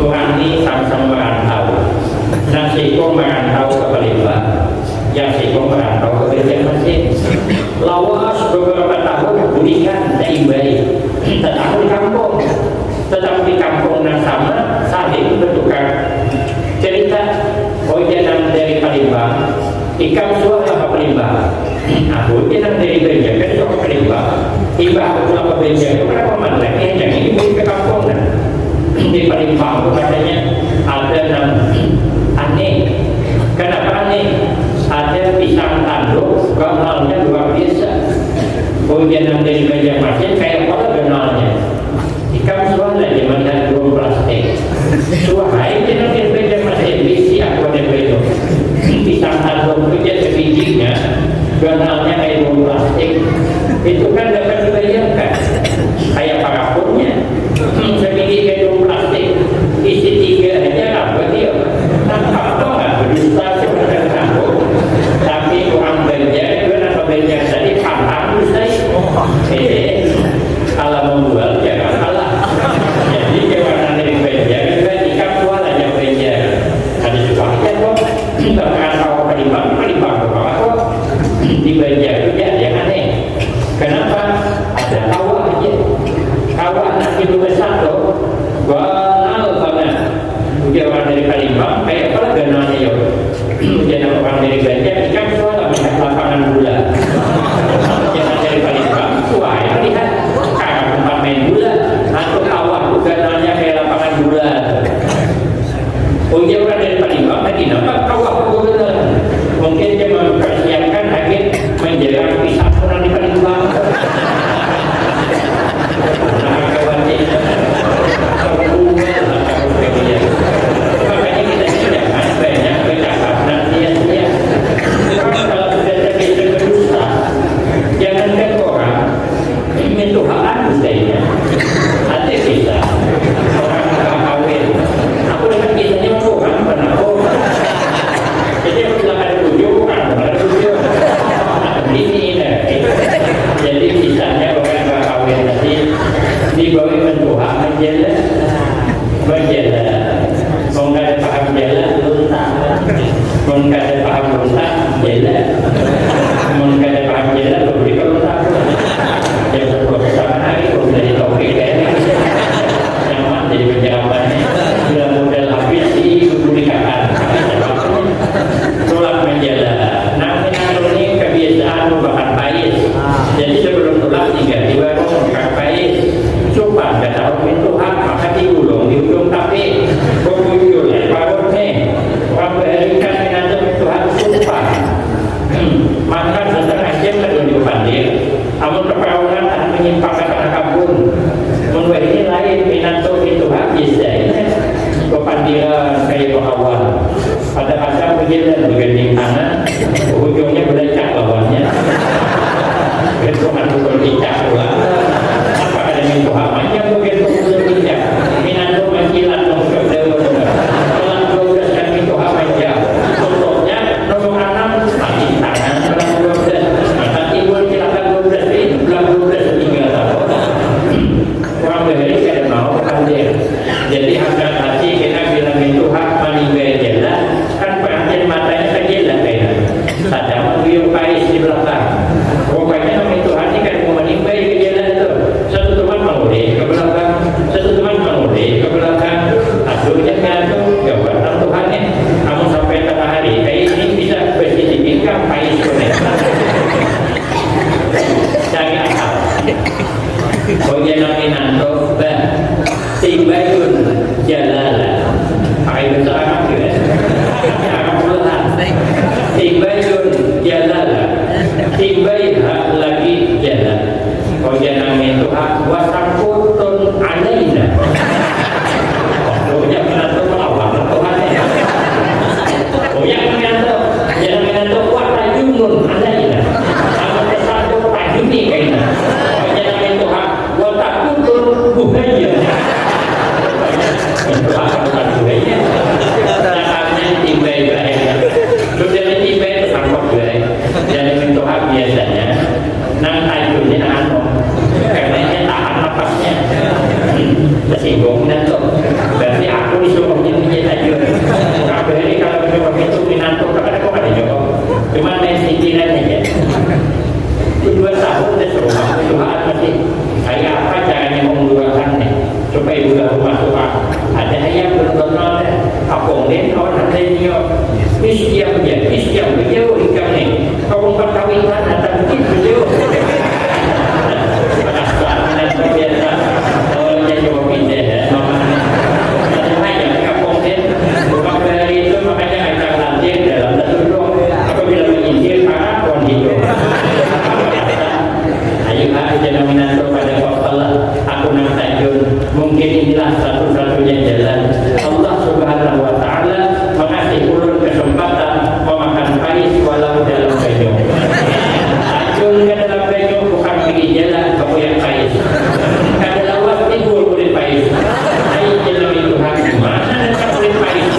Orang ini sama-sama merantau. Nasi kok merantau ke Palembang, yang siko merantau ke Banjarmasin. Lawas beberapa tahun pulihkan dari baik. Tetap di kampung, yang sama saling bertukar cerita. Oh jangan dari Palembang, ikam suara apa Palembang? Aku jangan dari Banjar, kan ke Palembang. Tiba aku pulang ke Banjar, kenapa mana? Yang ini ke kampung kan? Di Palembang katanya ada yang aneh. Kenapa pisang tanduk, ganalnya luar biasa. Kemudian yang dari Banjarmasin kayak apa ganalnya? Ikan suara dia melihat dua plastik. Suahai dia dari Banjarmasin bisi aku ada itu. Pisang tanduk itu dia sebijinya, ganalnya kayak dua plastik. Itu kan dapat dibayangkan. Kayak parapunnya, sebiji kayak dua plastik. Isi 3 aja apa dia? Nampak atau nggak berdusta sebenarnya sanggup. Tapi orang Banjar itu atau Banjar tadi pantang saya. Kalau membuat jangan kalah. Jadi kewarna dari Banjar juga ikan suara yang Banjar. Ada sebabnya kok. Bahkan kalau Palembang berapa kok di Banjar itu ada yang aneh. Kenapa? Ada kawah aja. Kawah nanti besar loh. Banal banget. Dia orang dari Palembang kayak apa ganalnya yuk. Dia orang dari Banjar ikan suara melihat lapangan bola. Jangan dari Palembang wah yang lihat kayak tempat main bola atau kawah ganalnya kayak lapangan bola. Dia orang dari Palembang tadi nampak kawah bola. Mungkin dia mempersiapkan akhir menjelang pisah orang di Palembang. Nah, kawan ini makanya kita jangan banyak bercakap sia-sia. Kalau sudah terjadi berdusta, jangan ke orang itu hak anu saya. Hati kita orang kawin. Aku dengan kisahnya orang pernah jadi aku bilang ada tujuh orang, ada tujuh. Ini jadi kisahnya orang kawin nanti dibawa mentuha menjela. Mengkada paham jela lunta, mengkada paham lunta jela, mengkada paham jela beri lunta. Yang bersama hari dari topik yang mana jadi penjawabannya sudah modal habis dipublikasikan. Tolak menjela. Namanya ini kebiasaan bahkan pais. Jadi sebelum tolak tiba-tiba bukan pais. Coba dah tahu itu hak maka diulung tapi bermuncul baru nih orang berikan minat itu hak sumpah. Maka setengah jam lagi dipanggil. Amun keperawatan tak menyimpangkan akabun. Menurut ini lain minat itu hak bisa ini kepanggilan kayak awal. Pada pengilan berganding tangan, ujungnya berlecak lawannya. Bentukan pukul cicak pula. Apa ada minta hamanya begitu pukul cicak. Minat mengkilat nongkrong dewa-dewa. Kalau 12 kan minta hamanya. Contohnya nomor 6 mati tangan. Kalau 12 maka timbul silakan 12 ini. Belah 12 tinggal tahun. Orang beri kada mau pandir. Jadi angkat hati kita bilang itu hak maninggal jelas. Kan perhatian matanya terjelas kayaknya. Sadar mengguyur pais di belakang. Pokoknya nama itu hati kan mau menimba ke jalan itu. Satu teman mengulih ke belakang, satu teman mengulih ke belakang. Akhirnya ngatu jawatan Tuhannya. Kamu sampai tengah hari, kayak ini bisa bersitikkan pais koneksi. Jangan akal. Pokoknya nama nanto bah tibayun jalalah. Pakai bahasa Arab juga. Arab puluhan. Tibayun jalalah. Tibai hak lagi jalan. Kau jangan itu hak wasakutun alaina. Pokoknya menantu melawan Tuhan. Pokoknya menantu watajunun alaina. Kalau kesatu tajuni kayaknya. Kau jangan itu hak wasakutun buhaya. Itu hak bukan buhaya. Nakaknya tibai baik. Sudah tibai itu sangkut baik. Jadi itu hak biasanya nang tajunnya anu karena ini tahan napasnya tersinggung minanto berarti aku disuruhnya punya tajun kabeh kalau jawab itu minanto kepada kok ada jawab cuma main sisiran aja 2 tahun disuruh aku Tuhan masih kayak apa caranya mengeluarkan nih supaya udah masuk ada yang benar-benar kapong den orang lainnya Istiam beliau ikan nih kau perkawinan atau mungkin beliau perasaan biasa awalnya jawab pindah ada banyak kapong den bukan dari itu makanya akan lanjut dalam satu ruang apabila ingin di jalan kamu yang pais. Kada lawas timbul kulit pais. Hai jalan itu hak mana dan kulit pais.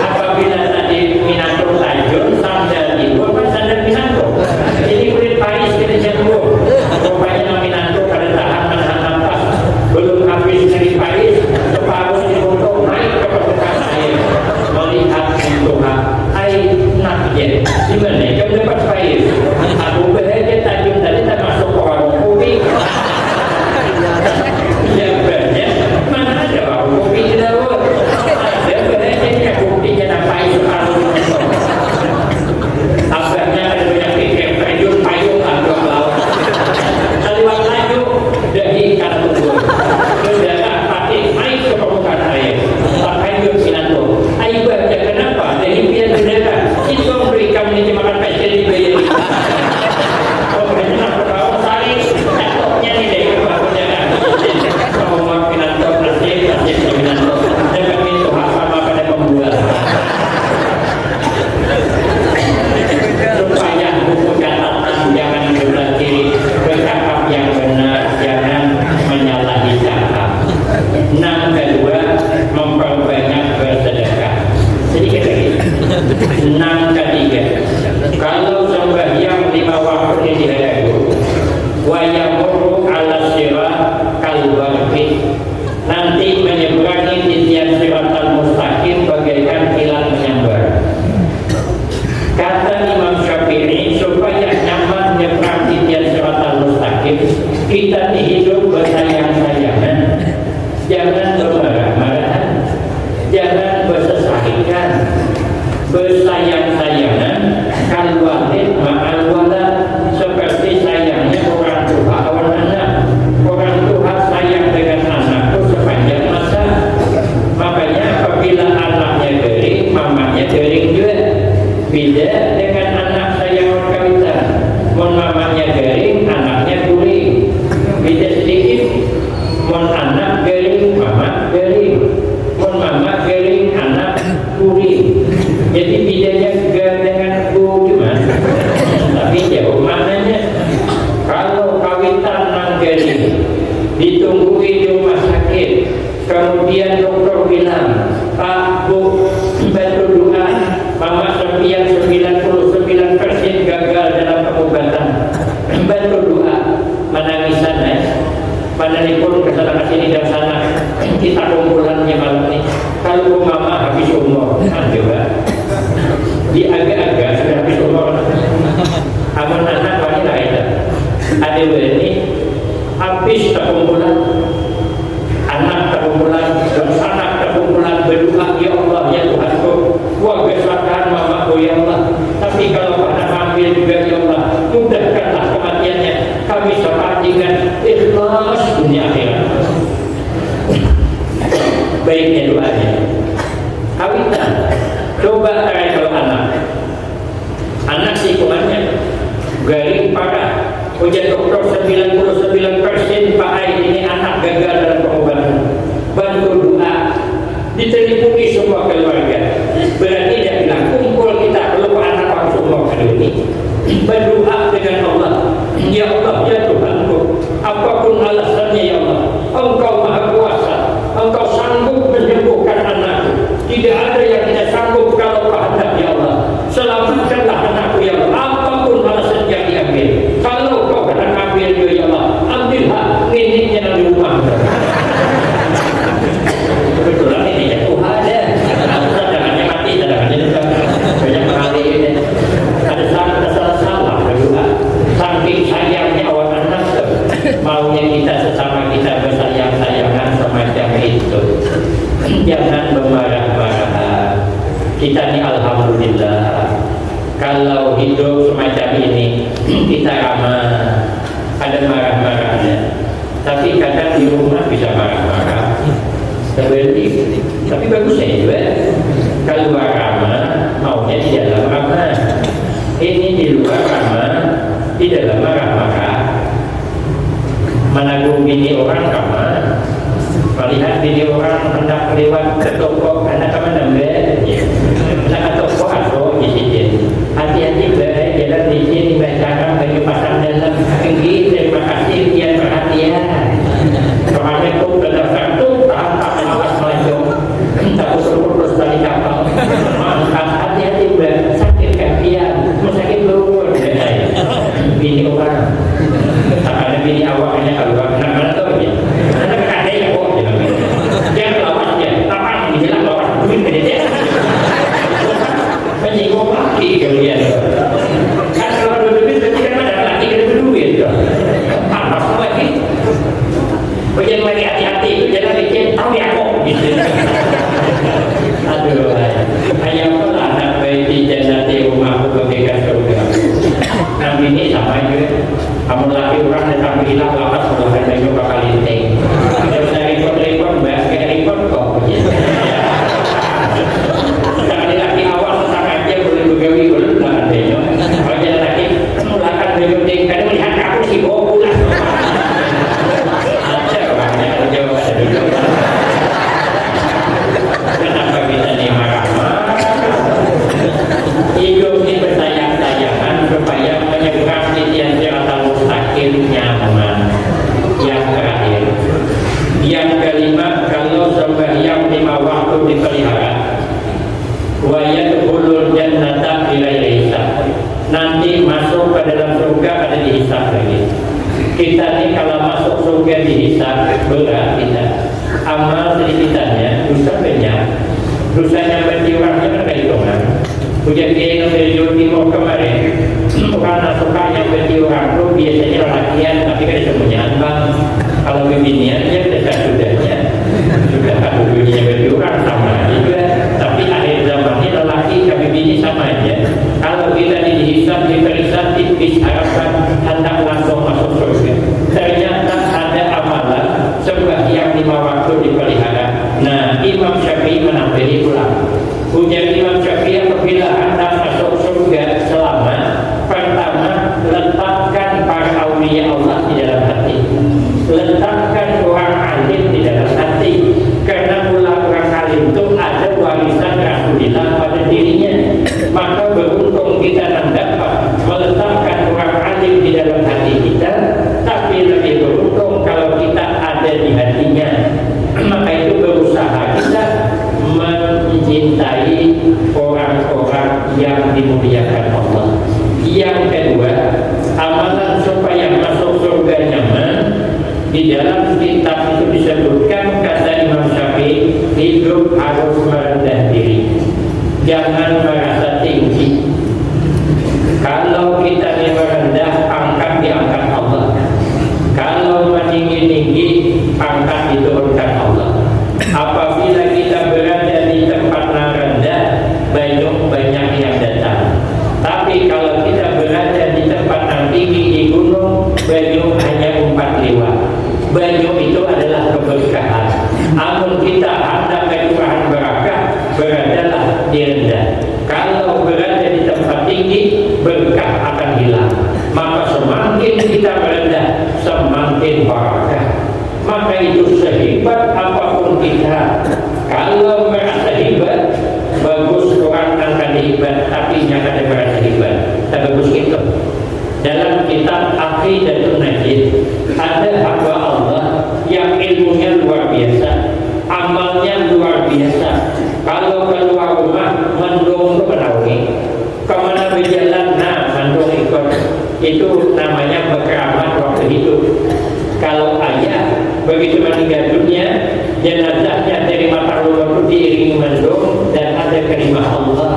Apabila tadi Minato tajun sandal ibu apa sandal Minato. Jadi kulit pais kita jatuh. Rupanya Minato kada tahan menahan nafas. Belum habis dari pais, separuh dibutuh naik ke permukaan air. Melihat Tuhan, air nak je. Gimana? Jom dapat pais. Aku berada tajun tadi tak masuk orang kopi. Ya banyak. Mana ada orang kopi di laut? Ada berada dia kopi jangan pais separuh. Abangnya ada banyak pikir payung atau laut. Kaliwat laju dari ikan tubuh. Saudara pakai naik ke permukaan air. Pakai Minato. Air baca kenapa? Dari pihak saudara itu memberikan ini makan pasir di bayi. Oh, kenapa kau sari catoknya ni dari kepala saudara. Kalau Minato pasir Minato. Jangan itu hak sama pada pembuat. Supaya buku catatan jangan sebelah kiri, bercakap yang benar, jangan menyalahi cakap. Enam kedua, memperbanyak bersedekah. Sedikit lagi. Enam ketiga, kalau sembahyang 5 waktu ini dihadapi, wa yamurru ala sirat kalbarqi, nanti menyeberangi titian siratal mustaqim bagaikan kilat menyambar. Kata Imam Syafi'i, supaya nyaman nyebrang titian siratal mustaqim, kita hidup bersayang-sayangan, jangan bermarah-marahan, jangan bersesahikan, bersayang-sayangan, kalwalid ma'al walad, seperti sayangnya orang tua awan anak. Orang tua sayang dengan anakku sepanjang masa. Makanya apabila anaknya gering, mamanya gering juga. Beda dengan anak sayang orang kawitan. Mon mamanya gering, anaknya guring. Beda sedikit. Mon anak gering, mama gering. Mon mama gering, anak guring. Jadi bedanya juga dengan bu cuma. Tapi jauh mananya. Kalau kawitan nang gering, ditunggu di rumah sakit, kemudian dokter bilang, Pak, Bu, bantu doa, Mama sekian 99% gagal dalam pengobatan. Bantu doa, menangisan Manalipun kesana sini dan sana, kita kumpulannya malam ini. Kalau Mama habis umur, coba di agak-agak sudah habis umur. Aman anak wanita itu, ada ini habis tak kumpulan. Anak terkumpulan, anak terkumpulan berdoa, ya Allah, ya Tuhanku, wah kesalahan mamaku ya Allah. Tapi kalau anak ambil juga ya Allah, mudahkanlah kematiannya. Kami sepakat dengan ikhlas dunia akhirat. Baiknya doanya. Kawitan, coba try kalau anak si kumannya garing parah. Ujian dokter 99% Pak Ai ini anak gagal dalam pengobatan. Bantu doa, ditelipungi semua keluarga. Berarti dia bilang kumpul kita kalau anak harus semua kali ini. Berdoa dengan Allah. Ya Allah, ya Tuhanku, apapun alasannya ya Allah, Engkau Maha Kuasa, Engkau sanggup menyembuhkan anakku. Tidak ada yang tidak sanggup kalau kehendak ya Allah. Selamatkanlah anakku ya Allah. Apapun alasan yang diambil. Kalau kau hendak ambil ya Allah, ambillah miliknya dari rumah. Kebetulan ini ya Tuhan ya. Cadangannya mati, cadangannya juga banyak kali ini. Ada salah berdoa. Saking sayangnya awak anak maunya kita sesama kita bersayang-sayangan semacam itu. Jangan bermarah-marah. Kita ini alhamdulillah. Kalau hidup semacam ini kita ramah, ada marah-marahnya. Tapi kadang di rumah bisa marah-marah. Tapi bagusnya juga kalau ramah maunya di dalam ramah. Ini di luar ramah, di dalam marah-marah. Menanggung bini orang ramah. Melihat bini orang hendak lewat ke toko anak teman nambah, nak ke toko atau di sini. Hati-hati berjalan di sini, bercakap bagi pasang dalam tinggi. Terima kasih Jangan lagi hati-hati, jangan bikin tahu ya kok gitu. Aduh, ayam pula anak bayi di jannati rumahku bagaikan surga. Nabi ini sama juga. Kamu laki orang datang hilang lapas kalau ada yang bakal linting. Kalau saya repot-repot, mbak, kayak repot kok. Sekali laki awal tentang aja boleh begawi boleh lah adanya. Kalau jalan laki, kamu lakukan bergunting. Kadang melihat aku sih bawa pulang. Ada orangnya jauh ada dulu. Kenapa kita ini marah-marah? Hidup ini bersayang-sayangan supaya menyeberang titian siratal mustaqim nyaman. Yang terakhir, yang kelima, kalau sembahyang 5 waktu dipelihara, wa yadkhulul jannata bighairi hisab, nanti masuk ke dalam surga ada dihisab lagi. Kita ini kalau masuk surga dihisab berat kita. Amal sedikitnya, dosa banyak. Dosanya berjiwanya kan kehitungan. Hujan kiai dari Jawa Timur kemarin, karena suka yang berjiwang itu biasanya latihan, tapi kan semuanya bang. Kalau bibiniannya sudah dulunya berjiwang sama juga. Tapi akhir zamannya lelaki kami bini sama aja. Kalau kita dihisab, diperiksa, tipis harapan hendak langsung masuk surga. Ternyata ada amalan sembahyang 5 waktu dipelihara. Nah, Imam Syafi'i menampihi ulang. Ujar Imam Syafi'i apabila hendak masuk surga selamat, pertama letakkan para aulia Allah di dalam hati. Letakkan orang alim di dalam hati. Karena orang alim itu ada warisan Rasulullah pada dirinya. Maka beruntung kita mendapat meletakkan orang alim di dalam hati kita. Tapi lebih beruntung kalau kita ada di hatinya. Maka itu berusaha kita mencintai orang-orang yang dimuliakan Allah. Yang kedua, amalan supaya masuk surga nyaman, di dalam kitab itu disebutkan kata Imam Syafi'i, hidup harus merendah diri, jangan merasa tinggi. Kalau kita merendah, pangkat diangkat Allah. Kalau meninggi-tinggi, pangkat diturunkan Allah. Apabila kita berada di tempat yang rendah, banyak yang datang. Tapi kalau kita berada di tempat yang tinggi di gunung, banyak hanya 4 lewat. Banyak itu adalah keberkahan. Namun kita hendak kecurahan berkah, beradalah di rendah. Kalau berada di tempat tinggi, berkah akan hilang. Maka semakin kita merendah, semakin barakah. Maka itu sehebat apapun kita, kalau merasa hebat, bagus orang akan hebat, tapi jangan ada merasa hebat. Tak bagus itu. Dalam kitab Aqidatul Najid ada hamba Allah yang ilmunya luar biasa, amalnya luar biasa. Kalau keluar rumah mendung menaungi, kemana berjalan mendung ikut. Itu namanya berkeramat waktu hidup. Kalau ayah begitu meninggal dunia, jenazahnya dari mata rumah diiringi mendung dan ada kalimah Allah.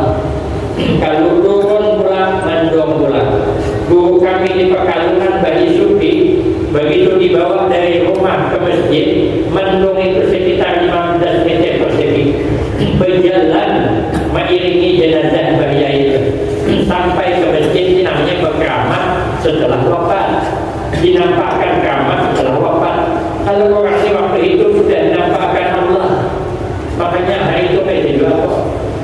Kalau turun pulang, mendung pulang. Guru kami di Pekalongan Bayi Sufi, begitu dibawa dari rumah ke masjid, mendung itu sekitar 15 meter persegi. Berjalan mengiringi jenazah bayi itu sampai ke masjid, namanya berkeramat setelah wafat. Dinampakkan keramat setelah wafat. Kalau orang ini waktu itu sudah dinampakkan Allah, makanya hari itu kayak juga kok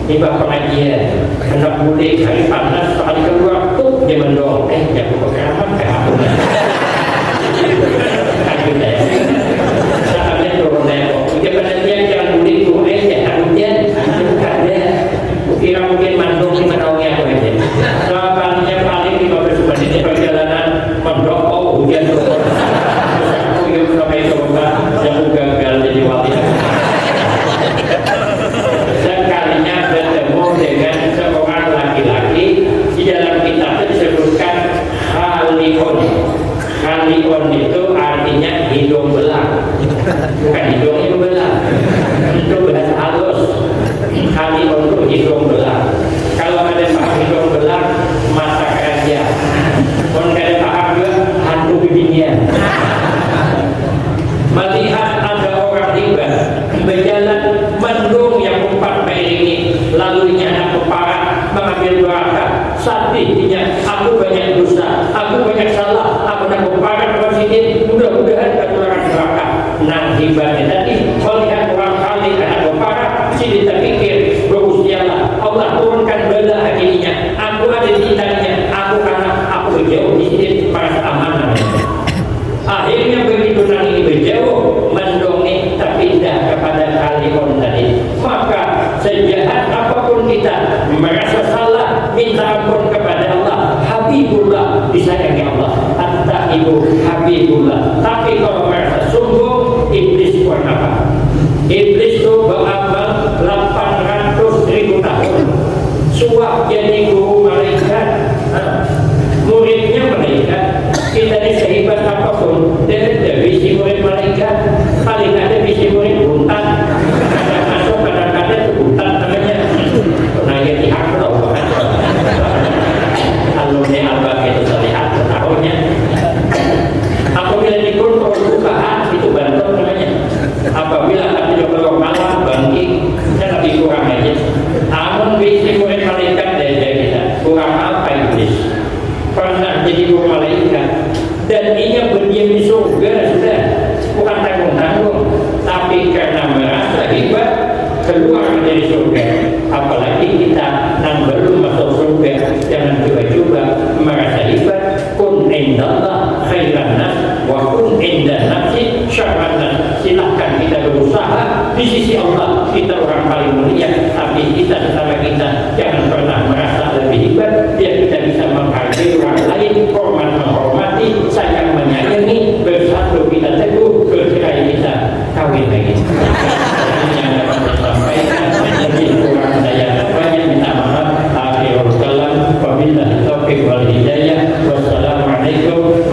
tiba pengajian hendak mudik hari panas, sekali keluar tuh dia mendorong jatuh ke keramat ke aku akhirnya saatnya turun nengok dia penantian jangan mudik tuh jangan hujan ada kira mungkin mandung di menaungi aku aja soalnya paling 15 menit perjalanan mendorong hujan turun aku yang sampai coba yang gagal jadi wali. Sekalinya bertemu dengan seorang laki-laki, di dalam kitab itu disebutkan Khaliqun. Khaliqun itu artinya hidung belang, bukan hidungnya belang, itu bahasa halus. Khaliqun itu hidung belang. Kalau ada paham hidung belang, mata kerja. Kalau ada paham juga hantu bibinya. Melihat Habibullah. Tapi kalau merasa sungguh, iblis buat apa? Iblis itu beramal 800.000 tahun. Suap jadi guru malaikat, muridnya malaikat. Kita ini sehebat apapun, dia tidak bisa murid malaikat. Paling ada bisa murid buntan. Ada masuk kadang-kadang itu buntan namanya. Nah ya dihaklau bahkan. Alumni Al-Baqi itu terlihat tahunnya. Apabila dikontrol bukaan itu bantuan namanya. Apabila kami kalau malam bangkit, lebih kurang aja. Amun bisa murid malaikat dari kita kurang apa iblis? Pernah jadi guru malaikat dan ia berdiam di surga sudah, bukan tanggung-tanggung, tapi karena merasa hebat keluar dari surga. Apalagi kita yang belum masuk surga, jangan coba-coba merasa hebat. Kun indallah khairan nas wa kun inda nafsi syarran nas. Silahkan kita berusaha di sisi Allah, kita orang paling mulia, tapi kita sesama kita jangan pernah merasa lebih hebat biar kita bisa menghargai orang lain, hormat menghormati, sayang menyayangi, bersatu kita teguh, bercerai kita kawin lagi. Yang dapat saya sampaikan, lebih kurang saya banyak minta maaf. Akhirul kalam, wabillahi taufiq wal hidayah. Wassalamualaikum